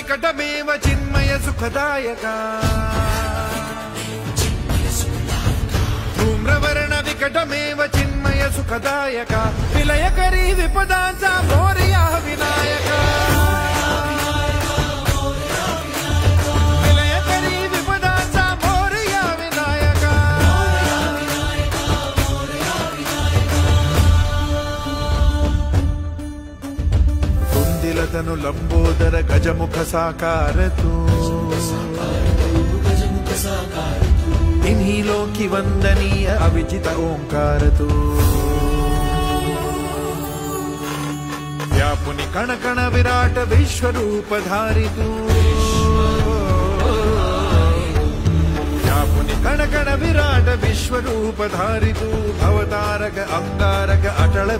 विकटमेव चिन्मय सुखदायका धूम्रवर्ण विकटमेव चिन्मय सुखदायका विलयकरी विपदांचा मोरया विनायका विलयकरी विपदांचा मोरया विनायका कुंदिलतनु लंबोदर गजमुख साकार तू इन्हीं लोकी वंदनीय अविजित ओंकार तू व्यापुनि कण कण विराट विश्वरूप धारि तू व्यापुनि कण कण विराट विश्वरूप धारि तू भवतारक अंगारक अटल